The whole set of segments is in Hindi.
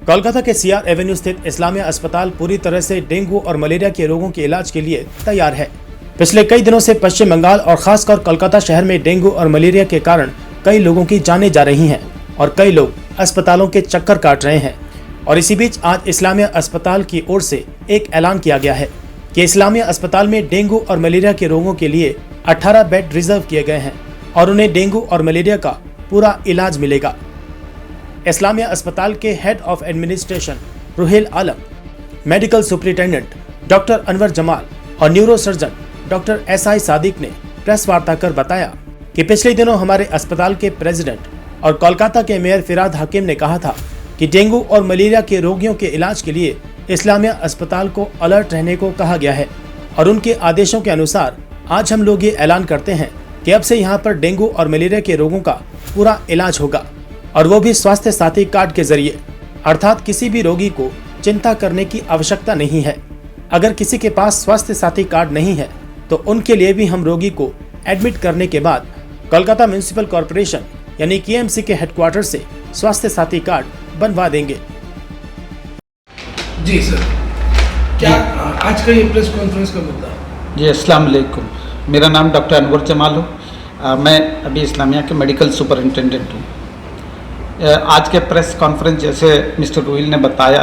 कोलकाता के सीआर एवेन्यू स्थित इस्लामिया अस्पताल पूरी तरह से डेंगू और मलेरिया के रोगों के इलाज के लिए तैयार है। पिछले कई दिनों से पश्चिम बंगाल और खासकर कोलकाता शहर में डेंगू और मलेरिया के कारण कई लोगों की जानें जा रही हैं और कई लोग अस्पतालों के चक्कर काट रहे हैं। और इसी बीच आज इस्लामिया अस्पताल की ओर से एक ऐलान किया गया है कि इस्लामिया अस्पताल में डेंगू और मलेरिया के रोगों के लिए 18 बेड रिजर्व किए गए हैं और उन्हें डेंगू और मलेरिया का पूरा इलाज मिलेगा। इस्लामिया अस्पताल के head of administration Ruhel Alam, medical superintendent doctor Anwar Jamal और neuro surgeon doctor S I Sadiq ने प्रेस वार्ता कर बताया कि पिछले दिनों हमारे अस्पताल के प्रेसिडेंट और कोलकाता के मेयर फिराद हकीम ने कहा था कि डेंगू और मलेरिया के रोगियों के इलाज के लिए इस्लामिया अस्पताल को अलर्ट रहने को कहा गया है और उनके आदेशों के अनुसार आज हम लोग ये ऐलान करते हैं कि अब से यहाँ पर डेंगू और मलेरिया के रोगों का पूरा इलाज होगा और वो भी स्वास्थ्य साथी कार्ड के जरिए, अर्थात किसी भी रोगी को चिंता करने की आवश्यकता नहीं है। अगर किसी के पास स्वास्थ्य साथी कार्ड नहीं है तो उनके लिए भी हम रोगी को एडमिट करने के बाद कोलकाता म्युनिसिपल कॉरपोरेशन यानी केएमसी के हेडक्वार्टर से स्वास्थ्य साथी कार्ड बनवा देंगे। जी सर, क्या आज का ये प्रेस कॉन्फ्रेंस का मुद्दा? जी अस्सलाम वालेकुम, मेरा नाम डॉक्टर अनवर जमाल हो। मैं अभी इस्लामिया के मेडिकल सुपरिटेंडेंट हूँ। आज के प्रेस कॉन्फ्रेंस जैसे मिस्टर रुहिल ने बताया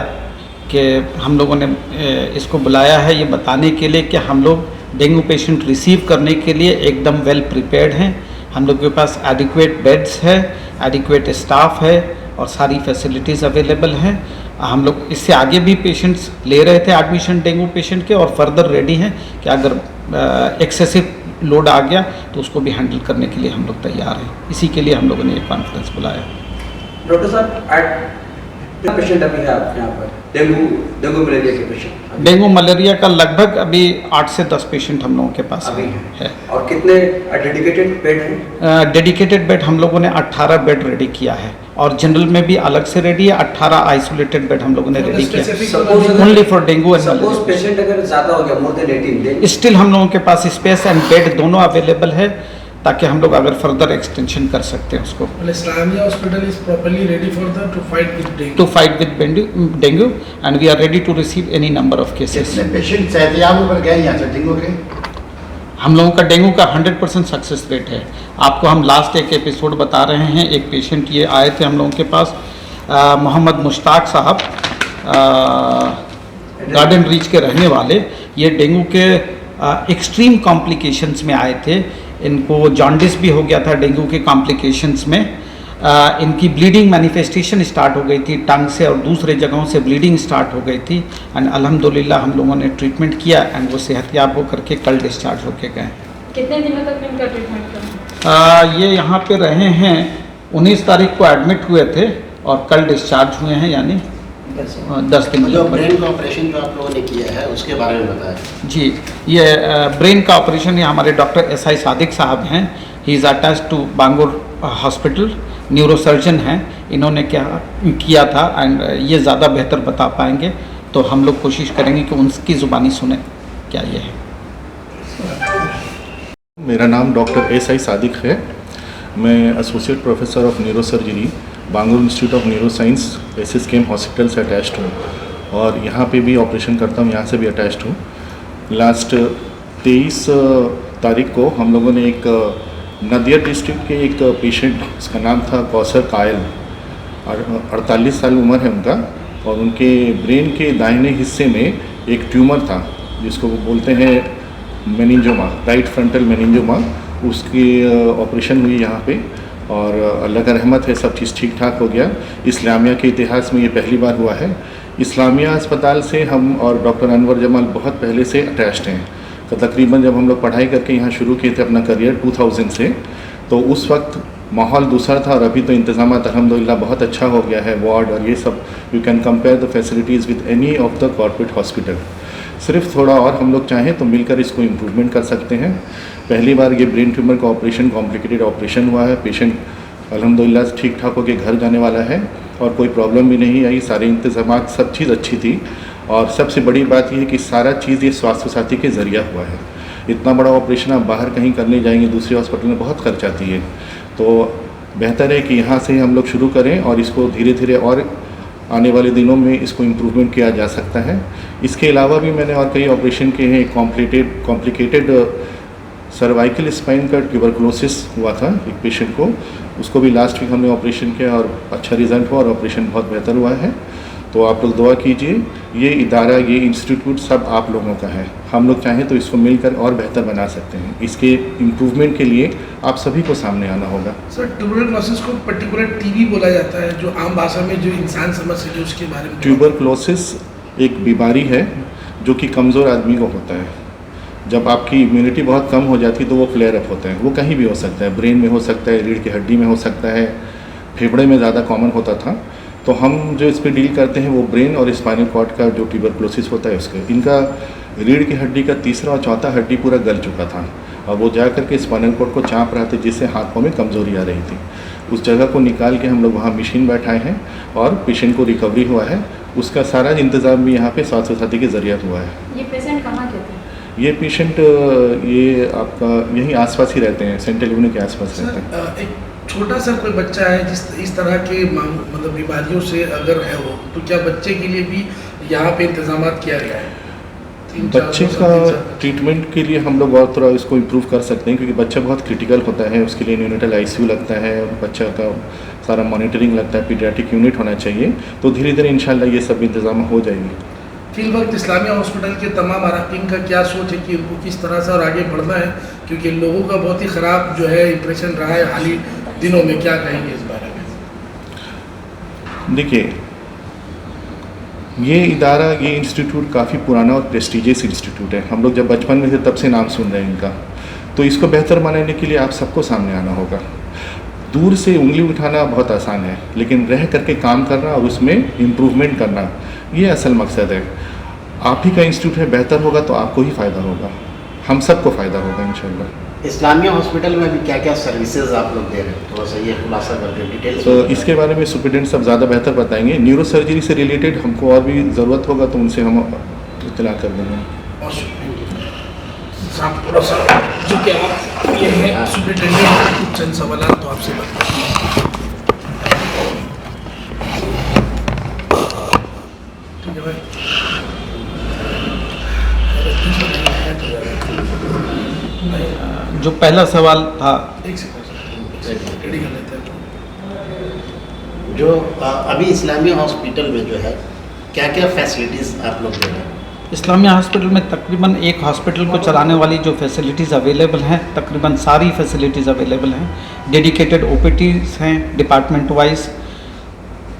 कि हम लोगों ने इसको बुलाया है ये बताने के लिए कि हम लोग डेंगू पेशेंट रिसीव करने के लिए एकदम वेल प्रिपेयर्ड हैं। हम लोग के पास एडिक्वेट बेड्स है, एडिक्वेट स्टाफ है और सारी फैसिलिटीज़ अवेलेबल हैं। हम लोग इससे आगे भी पेशेंट्स ले रहे थे एडमिशन डेंगू पेशेंट के और फर्दर रेडी हैं कि अगर एक्सेसिव लोड आ गया तो उसको भी हैंडल करने के लिए हम लोग तैयार हैं। इसी के लिए हम लोगों ने ये कॉन्फ्रेंस बुलाया। डॉक्टर साहब, पेशेंट अभी है आपके यहाँ पर डेंगू मलेरिया के पेशेंट? डेंगू मलेरिया का लगभग अभी 8 से 10 पेशेंट हम लोगों के पास अभी है। और कितने डेडिकेटेड बेड हैं? डेडिकेटेड बेड हम लोगों ने 18 बेड रेडी किया है और जनरल में भी अलग से रेडी है। 18 आइसोलेटेड बेड हम लोगों ने रेडी किया only for dengue and malaria. Suppose patient अगर ज़्यादा हो गया, मोर देन 18, स्टिल हम लोगों के पास स्पेस एंड बेड दोनों अवेलेबल है ताकि हम लोग अगर फर्दर एक्सटेंशन कर सकते हैं उसको। Islamia hospital is properly ready for the to fight with dengue and we are ready to receive any number of cases. कितने पेशेंट सेहतियाब पर गए यहाँ से डेंगू के? हम लोगों का डेंगू का 100% सक्सेस रेट है। आपको हम लास्ट एक एपिसोड बता रहे हैं। एक पेशेंट ये आए थे हम लोगों के पास, मोहम्मद मुश्ताक साहब, गार्डन रीच के रहने वाले। ये डेंगू के एक्सट्रीम कॉम्प्लिकेशंस में आए थे। इनको जॉन्डिस भी हो गया था डेंगू के कॉम्प्लिकेशंस में। इनकी ब्लीडिंग मैनिफेस्टेशन स्टार्ट हो गई थी टंग से और दूसरे जगहों से ब्लीडिंग स्टार्ट हो गई थी एंड अल्हम्दुलिल्लाह हम लोगों ने ट्रीटमेंट किया एंड वो सेहतियाब होकर के कल डिस्चार्ज होके गए। कितने दिनों तक इनका ट्रीटमेंट करा? ये यहाँ पे रहे हैं, 19 तारीख को एडमिट हुए थे और कल डिस्चार्ज हुए हैं, यानी 10 दिन। जो ब्रेन का ऑपरेशन जो आप लोगों ने किया है उसके बारे में बताएं। जी, ये ब्रेन का ऑपरेशन ये हमारे डॉक्टर एसआई सादिक साहब हैं। He is attached to Bangur hospital, neurosurgeon हैं। इन्होंने क्या किया था एंड ये ज़्यादा बेहतर बता पाएंगे, तो हम लोग कोशिश करेंगे कि उनकी ज़ुबानी सुने क्या ये है। मेरा नाम डॉक्टर एसआई सादिक है। मैं associate professor of neuro surgery Bangur institute of neuro science SSKM hospital से अटैच्ड हूँ और यहाँ पे भी ऑपरेशन करता हूँ, यहाँ से भी अटैच्ड हूँ। लास्ट 23 तारीख को हम लोगों ने एक नदिया डिस्ट्रिक्ट के एक पेशेंट, उसका नाम था कौसर कायल, 48 साल उम्र है उनका, और उनके ब्रेन के दाहिने हिस्से में एक ट्यूमर था जिसको वो बोलते हैं मेनिंजोमा, राइट फ्रंटल मेनिंजोमा। उसकी ऑपरेशन हुई यहाँ पे और अल्लाह का रहमत है सब चीज़ ठीक ठाक हो गया। इस्लामिया के इतिहास में ये पहली बार हुआ है। इस्लामिया अस्पताल से हम और डॉक्टर अनवर जमाल बहुत पहले से अटैच्ड हैं। तो तकरीबन जब हम लोग पढ़ाई करके यहाँ शुरू किए थे अपना करियर 2000 से, तो उस वक्त माहौल दूसरा था और अभी तो इंतज़ामात अल्हम्दुलिल्लाह बहुत अच्छा हो गया है। वार्ड और ये सब, you can compare the facilities with any of the corporate hospital. सिर्फ थोड़ा और हम लोग चाहें तो मिलकर इसको इम्प्रूवमेंट कर सकते हैं। पहली बार ये ब्रेन ट्यूमर का ऑपरेशन, कॉम्प्लिकेटेड ऑपरेशन हुआ है। पेशेंट अल्हम्दुलिल्लाह ठीक ठाक होकर घर जाने वाला है और कोई प्रॉब्लम भी नहीं आई। सारे इंतज़ामात, सब चीज़ अच्छी थी और सबसे बड़ी बात यह है कि सारा चीज़ ये स्वास्थ्य साथी के ज़रिया हुआ है। इतना बड़ा ऑपरेशन आप बाहर कहीं करने जाएंगे दूसरे हॉस्पिटल में बहुत खर्च आती है, तो बेहतर है कि यहाँ से हम लोग शुरू करें और इसको धीरे धीरे और आने वाले दिनों में इसको इम्प्रूवमेंट किया जा सकता है। इसके अलावा भी मैंने और कई ऑपरेशन किए हैं। कॉम्प्लिकेटेड सर्वाइकल स्पाइन का ट्यूबरकुलोसिस हुआ था एक पेशेंट को, उसको भी लास्ट वीक हमने ऑपरेशन किया और अच्छा रिजल्ट हुआ और ऑपरेशन बहुत बेहतर हुआ है। तो आप लोग दुआ कीजिए। ये इदारा, ये इंस्टीट्यूट सब आप लोगों का है। हम लोग चाहें तो इसको मिलकर और बेहतर बना सकते हैं। इसके इम्प्रूवमेंट के लिए आप सभी को सामने आना होगा। सर, ट्यूबरकुलोसिस को पर्टिकुलर टीबी बोला जाता है, जो आम भाषा में जो इंसान समझ सके उसके बारे में। ट्यूबरकुलोसिस एक बीमारी है जो कि कमज़ोर आदमी को होता है। जब आपकी इम्यूनिटी बहुत कम हो जाती है तो वो फ्लेयर अप होता है। वो कहीं भी हो सकता है, ब्रेन में हो सकता है, रीढ़ की हड्डी में हो सकता है, फेफड़े में ज़्यादा कॉमन होता था। तो हम जो इस पर डील करते हैं वो ब्रेन और स्पाइनल कॉर्ड का जो ट्यूबरकुलोसिस होता है उसका, इनका रीढ़ की हड्डी का तीसरा और चौथा हड्डी पूरा गल चुका था और वो जा करके स्पाइनल कॉर्ड को चाँप रहा था, जिससे हाथ पाँव में कमज़ोरी आ रही थी। उस जगह को निकाल के हम लोग वहाँ मशीन बैठाए हैं और पेशेंट को रिकवरी हुआ है। उसका सारा इंतज़ाम भी यहाँ पे स्वास्थ्य साथी के ज़रिए हुआ है। ये पेशेंट कहाँ के थे? ये पेशेंट ये आपका यहीं आसपास ही रहते हैं, सेंट्रल एवेन्यू के आसपास रहते हैं। एक छोटा सा कोई बच्चा है जिस इस तरह के मतलब बीमारियों से अगर है वो, तो क्या बच्चे के लिए भी यहाँ पे इंतजाम किया गया है? बच्चे का ट्रीटमेंट के लिए हम लोग और थोड़ा इसको इम्प्रूव कर सकते हैं, क्योंकि बच्चा बहुत क्रिटिकल होता है। उसके लिए न्यूनेटल आईसीयू लगता है, बच्चा का सारा मॉनिटरिंग लगता है, पीडियाट्रिक यूनिट होना चाहिए। तो धीरे धीरे इंशाल्लाह ये सब इंतजाम हो जाएंगे। फिल वक्त इस्लामिया हॉस्पिटल के तमाम अरकान का क्या सोच है कि उनको किस तरह से और आगे बढ़ना है, क्योंकि लोगों का बहुत ही ख़राब जो है इंप्रेशन रहा है हाल ही दिनों में, क्या कहेंगे इस बारे में? देखिए, ये इदारा, ये इंस्टीट्यूट काफ़ी पुराना और प्रेस्टीजियस इंस्टीट्यूट है। हम लोग जब बचपन में थे तब से नाम सुन रहे हैं इनका। तो इसको बेहतर बनाने के लिए आप सबको सामने आना होगा। दूर से उंगली उठाना बहुत आसान है, लेकिन रह करके काम करना और उसमें इम्प्रूवमेंट करना, ये असल मकसद है। आप ही का इंस्टीट्यूट है, बेहतर होगा तो आपको ही फ़ायदा होगा, हम सबको फ़ायदा होगा इंशाल्लाह। इस्लामिया हॉस्पिटल में अभी क्या क्या सर्विसेज आप लोग दे रहे हैं, थोड़ा सा ये खुलासा करके डिटेल्स। तो इसके बारे में सुप्रिटेंडेंट सब ज़्यादा बेहतर बताएंगे। न्यूरो सर्जरी से रिलेटेड हमको और भी ज़रूरत होगा तो उनसे हम इत्तला कर देंगे। थोड़ा सा जो कि आप ये है सुप्रिटेंडेंट, कुछ चंद सवाल तो आपसे ठीक है भाई। जो पहला सवाल था, एक सेकंड रेडी कर लेते हैं। जो अभी इस्लामिया हॉस्पिटल में जो है क्या क्या फैसिलिटीज़ आप लोग दे रहे हैं? इस्लामिया हॉस्पिटल में तकरीबन एक हॉस्पिटल को चलाने वाली जो फैसिलिटीज़ अवेलेबल हैं, तकरीबन सारी फैसिलिटीज़ अवेलेबल हैं। डेडिकेटेड ओपीटीज़ हैं department wise,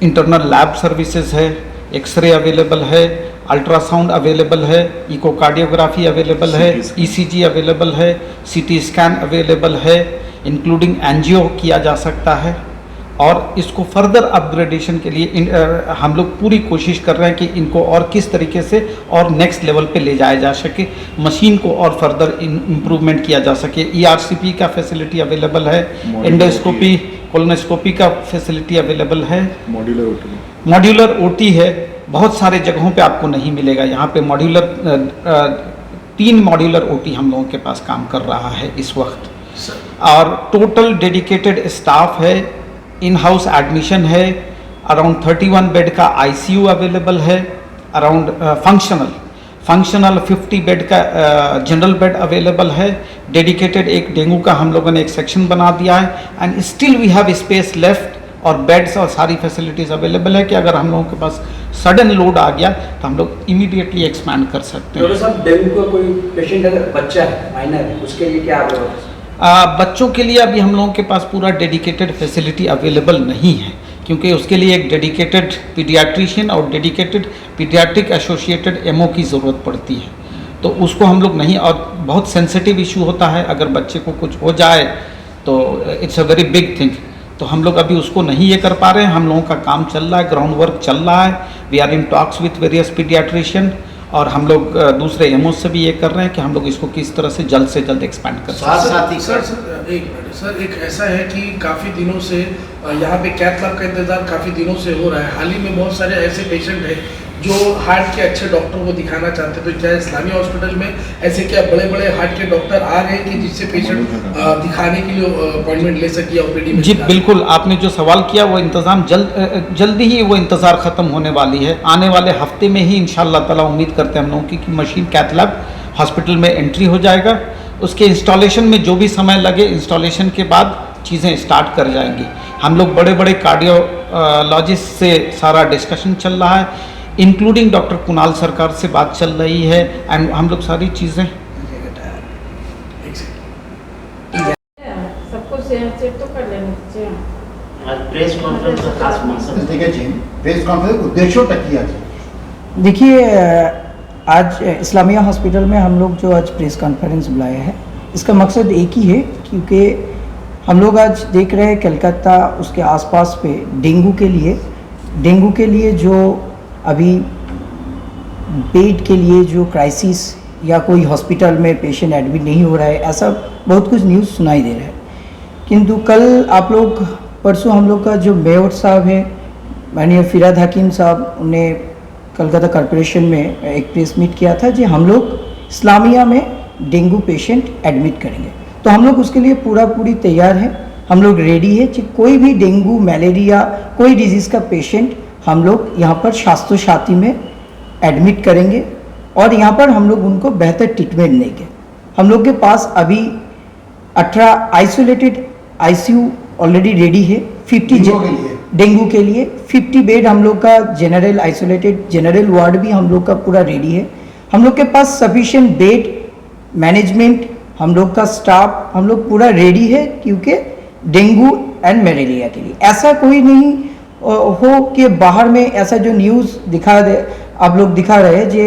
internal lab services है, एक्सरे अवेलेबल है, अल्ट्रासाउंड अवेलेबल है, इकोकार्डियोग्राफी अवेलेबल है, ईसीजी अवेलेबल है, सीटी स्कैन अवेलेबल है, इंक्लूडिंग एंजियो किया जा सकता है। और इसको फर्दर अपग्रेडेशन के लिए हम लोग पूरी कोशिश कर रहे हैं कि इनको और किस तरीके से और नेक्स्ट लेवल पे ले जाया जा सके, मशीन को और फर्दर इम्प्रूवमेंट किया जा सके। ईआरसीपी का फैसिलिटी अवेलेबल है, एंडोस्कोपी, कोलोनोस्कोपी का फैसिलिटी अवेलेबल है, मॉड्यूलर ओटी है। बहुत सारे जगहों पे आपको नहीं मिलेगा। यहाँ पे मॉड्यूलर 3 मॉड्यूलर ओटी हम लोगों के पास काम कर रहा है इस वक्त, और टोटल डेडिकेटेड स्टाफ है, इन हाउस एडमिशन है, अराउंड 31 बेड का आईसीयू अवेलेबल है, अराउंड फंक्शनल 50 बेड का जनरल बेड अवेलेबल है। डेडिकेटेड एक डेंगू का हम लोगों ने एक सेक्शन बना दिया है, and still we have space left और बेड्स और सारी फैसिलिटीज़ अवेलेबल है कि अगर हम लोगों के पास सडन लोड आ गया तो हम लोग इमीडिएटली एक्सपैंड कर सकते हैं। डॉक्टर साहब, डेंगू का कोई पेशेंट अगर बच्चा है, माइनर है, उसके लिए क्या बच्चों के लिए अभी हम लोगों के पास पूरा डेडिकेटेड फैसिलिटी अवेलेबल नहीं है, क्योंकि उसके लिए एक डेडिकेटेड पीडियाट्रिशियन और डेडिकेटेड पीडियाट्रिक एसोसिएटेड एमओ की ज़रूरत पड़ती है। तो उसको हम लोग नहीं, और बहुत सेंसिटिव इशू होता है, अगर बच्चे को कुछ हो जाए तो it's a very big thing. तो हम लोग अभी उसको नहीं ये कर पा रहे हैं। हम लोगों का काम चल रहा है, ग्राउंड वर्क चल रहा है। We are in talks with various paediatrician, और हम लोग दूसरे एमओ से भी ये कर रहे हैं कि हम लोग इसको किस तरह से जल्द एक्सपैंड कर सकते हैं। सर एक ऐसा है कि काफ़ी दिनों से यहाँ पे कैथ लैब का इंतज़ार काफ़ी दिनों से हो रहा है। हाल ही में बहुत सारे ऐसे पेशेंट हैं जो हार्ट के अच्छे डॉक्टर को दिखाना चाहते हैं, तो क्या इस्लामिया हॉस्पिटल में ऐसे क्या बड़े बड़े हार्ट के डॉक्टर आ रहे हैं कि जिससे पेशेंट दिखाने के लिए अपॉइंटमेंट ले सके ओपीडी में? जी बिल्कुल, आपने जो सवाल किया वो इंतज़ाम जल्दी ही वो इंतज़ार ख़त्म होने वाली है। आने वाले हफ्ते में ही इंशाअल्लाह ताला उम्मीद करते हैं हम लोगों की मशीन कैथ लैब हॉस्पिटल में एंट्री हो जाएगा। उसके इंस्टॉलेशन में जो भी समय लगे, इंस्टॉलेशन के बाद चीज़ें स्टार्ट कर जाएंगी। हम लोग बड़े बड़े कार्डियोलॉजिस्ट से सारा डिस्कशन चल रहा है, इंक्लूडिंग डॉक्टर कुणाल सरकार से बात चल रही है, एंड हम लोग सारी चीज़ें सबको चेक तो कर लेना चाहिए। आज प्रेस कॉन्फ्रेंस का खास मकसद देखिए जी, प्रेस कॉन्फ्रेंस उद्देश्यों तक किया जाए। देखिए, आज इस्लामिया हॉस्पिटल में हम लोग जो आज प्रेस कॉन्फ्रेंस बुलाया है, इसका मकसद एक ही है, क्योंकि हम लोग आज देख रहे हैं कलकत्ता उसके आसपास पे डेंगू के लिए जो अभी बेड के लिए जो क्राइसिस या कोई हॉस्पिटल में पेशेंट एडमिट नहीं हो रहा है, ऐसा बहुत कुछ न्यूज़ सुनाई दे रहा है। किंतु कल आप लोग परसों हम लोग का जो मेयर साहब है माननीय फिराद हकीम साहब, उन्हें कलकत्ता कॉरपोरेशन में एक प्रेस मीट किया था जी हम लोग इस्लामिया में डेंगू पेशेंट एडमिट करेंगे। तो हम लोग उसके लिए पूरी तैयार हैं, हम लोग रेडी है कि कोई भी डेंगू मलेरिया कोई डिजीज़ का पेशेंट हम लोग यहाँ पर स्वास्थ्य साथी में एडमिट करेंगे और यहाँ पर हम लोग उनको बेहतर ट्रीटमेंट देंगे। हम लोग के पास अभी 18 आइसोलेटेड आईसीयू ऑलरेडी रेडी है, 50 डेंगू के लिए 50 बेड हम लोग का जनरल आइसोलेटेड जनरल वार्ड भी हम लोग का पूरा रेडी है। हम लोग के पास सफिशिएंट बेड मैनेजमेंट, हम लोग का स्टाफ, हम लोग पूरा रेडी है, क्योंकि डेंगू एंड मलेरिया के लिए ऐसा कोई नहीं हो कि बाहर में ऐसा जो न्यूज़ आप लोग दिखा रहे हैं जी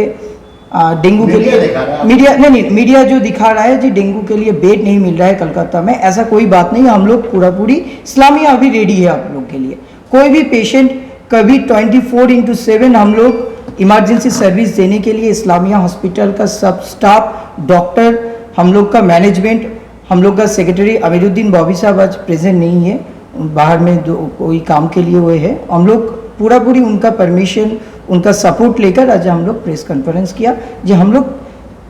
डेंगू के लिए मीडिया जो दिखा रहा है जी डेंगू के लिए बेड नहीं मिल रहा है कलकत्ता में, ऐसा कोई बात नहीं। हम लोग पूरी इस्लामिया अभी रेडी है आप लोग के लिए। कोई भी पेशेंट कभी 24/7 हम लोग इमरजेंसी सर्विस देने के लिए इस्लामिया हॉस्पिटल का सब स्टाफ, डॉक्टर, हम लोग का मैनेजमेंट, हम लोग का सेक्रेटरी अमीरुद्दीन बॉबी साहब आज प्रेजेंट नहीं है, बाहर में कोई काम के लिए हुए हैं। हम लोग पूरी उनका परमिशन, उनका सपोर्ट लेकर आज हम लोग प्रेस कॉन्फ्रेंस किया जी हम लोग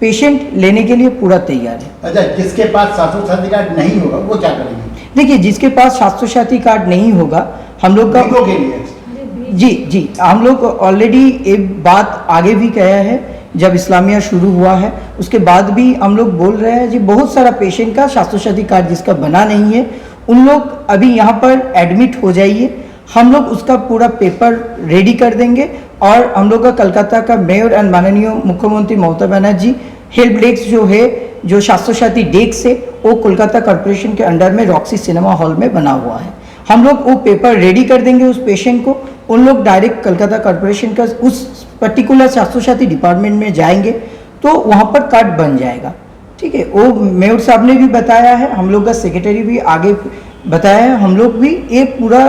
पेशेंट लेने के लिए पूरा तैयार है। अच्छा, जिसके पास स्वास्थ्य साथी कार्ड नहीं होगा वो क्या करेंगे? देखिए, जिसके पास स्वास्थ्य साथी कार्ड नहीं होगा हम लोग का के लिए जी हम लोग ऑलरेडी एक बात आगे भी कहा है, जब इस्लामिया शुरू हुआ है उसके बाद भी हम लोग बोल रहे हैं जी बहुत सारा पेशेंट का स्वास्थ्य साथी कार्ड जिसका बना नहीं है, उन लोग अभी यहाँ पर एडमिट हो जाइए, हम लोग उसका पूरा पेपर रेडी कर देंगे। और हम लोग का कलकत्ता का मेयर एंड माननीय मुख्यमंत्री ममता बनर्जी हेल्प डेस्क जो है, जो स्वास्थ्य साथी डेस्क है, वो कोलकाता कॉरपोरेशन के अंडर में रॉक्सी सिनेमा हॉल में बना हुआ है। हम लोग वो पेपर रेडी कर देंगे उस पेशेंट को, उन लोग डायरेक्ट कलकत्ता कॉरपोरेशन का उस पर्टिकुलर स्वास्थ्य साथी डिपार्टमेंट में जाएंगे तो वहाँ पर कार्ड बन जाएगा। ठीक है, वो मेयर साहब ने भी बताया है, हम लोग का सेक्रेटरी भी आगे बताया है, हम लोग भी ये पूरा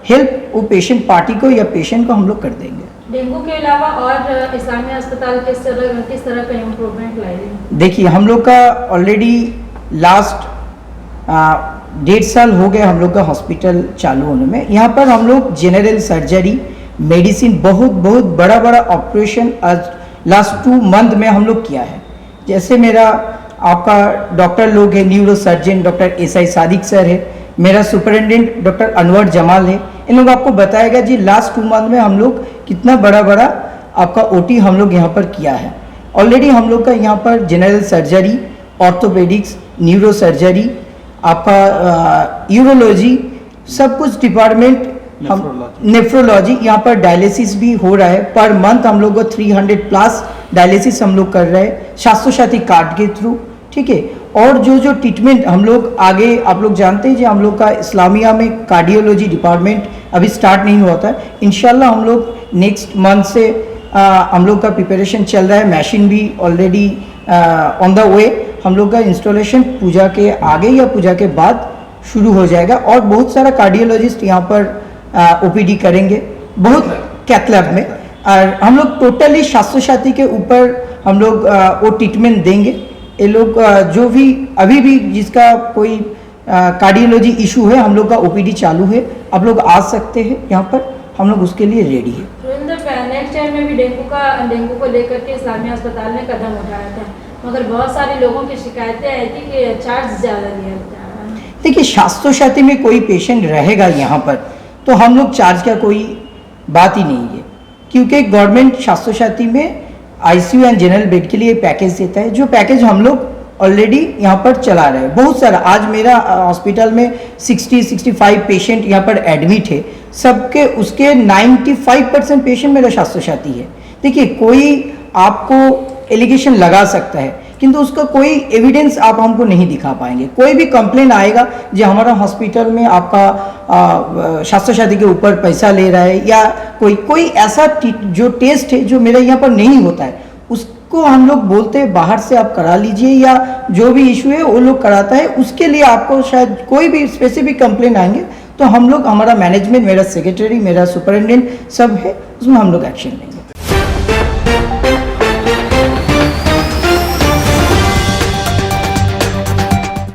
हेल्प वो पेशेंट पार्टी को या पेशेंट को हम लोग कर देंगे। डेंगू के अलावा और इस्लामिया अस्पताल किस तरह का इम्प्रूवमेंट लाएंगे? देखिए, हम लोग का ऑलरेडी लास्ट 1.5 साल हो गए हम लोग का हॉस्पिटल चालू होने में। यहाँ पर हम लोग जनरल सर्जरी, मेडिसिन, बहुत बड़ा ऑपरेशन आज लास्ट 2 मंथ में हम लोग किया है। जैसे मेरा आपका डॉक्टर लोग है, neuro surgeon doctor SI Sadiq sir है, मेरा सुपरिटेंडेंट डॉक्टर अनवर जमाल है, इन लोग आपको बताएगा जी लास्ट 2 मंथ में हम लोग कितना बड़ा आपका OT हम लोग यहाँ पर किया है। ऑलरेडी हम लोग का यहाँ पर general surgery, orthopaedics, neuro surgery, आपका यूरोलॉजी, सब कुछ डिपार्टमेंट, हम नेफ्रोलॉजी, यहाँ पर डायलिसिस भी हो रहा है। पर मंथ हम लोग को 300+ डायलिसिस हम लोग कर रहे हैं स्वास्थ्य साथी कार्ड के थ्रू। ठीक है, और जो ट्रीटमेंट हम लोग आगे आप लोग जानते हैं जी हम लोग का इस्लामिया में कार्डियोलॉजी डिपार्टमेंट अभी स्टार्ट नहीं हुआ था, इंशाल्लाह हम लोग नेक्स्ट मंथ से हम लोग का प्रिपरेशन चल रहा है, मशीन भी ऑलरेडी ऑन द वे, हम लोग का इंस्टॉलेशन पूजा के आगे या पूजा के बाद शुरू हो जाएगा। और बहुत सारा कार्डियोलॉजिस्ट यहाँ पर OPD करेंगे बहुत कैथ लैब में, और हम लोग टोटली स्वास्थ्य साथी के ऊपर हम लोग वो ट्रीटमेंट देंगे। ये लोग जो भी अभी भी जिसका कोई कार्डियोलॉजी इशू है, हम लोग का OPD चालू है, आप लोग आ सकते हैं यहाँ पर, हम लोग उसके लिए रेडी है। So in the next next year में भी डेंगू को लेकर के इस्लामिया अस्पताल ने कदम उठाया था, मगर बहुत सारे लोगों की शिकायतें आई थी कि चार्ज ज़्यादा लिया जा रहा है। देखिए, स्वास्थ्य साथी में कोई पेशेंट रहेगा यहाँ पर तो हम लोग चार्ज का कोई बात ही नहीं है, क्योंकि गवर्नमेंट स्वास्थ्य साथी में आईसीयू एंड जनरल बेड के लिए पैकेज देता है, जो पैकेज हम लोग ऑलरेडी यहाँ पर चला रहे हैं। बहुत सारा आज मेरा हॉस्पिटल में 60-65 पेशेंट यहाँ पर एडमिट है, सबके उसके 95% पेशेंट मेरा स्वास्थ्य साथी है। देखिए, कोई आपको एलिगेशन लगा सकता है किंतु उसका कोई एविडेंस आप हमको नहीं दिखा पाएंगे। कोई भी कंप्लेन आएगा जो हमारा हॉस्पिटल में आपका स्वास्थ्य साथी के ऊपर पैसा ले रहा है या कोई ऐसा जो टेस्ट है जो मेरा यहाँ पर नहीं होता है, उसको हम लोग बोलते हैं बाहर से आप करा लीजिए, या जो भी इशू है वो लोग कराता है। उसके लिए आपको शायद कोई भी स्पेसिफिक कंप्लेन आएंगे तो हम लोग, हमारा मैनेजमेंट, मेरा सेक्रेटरी, मेरा सुपरिटेंडेंट सब है, उसमें हम लोग एक्शन लेंगे।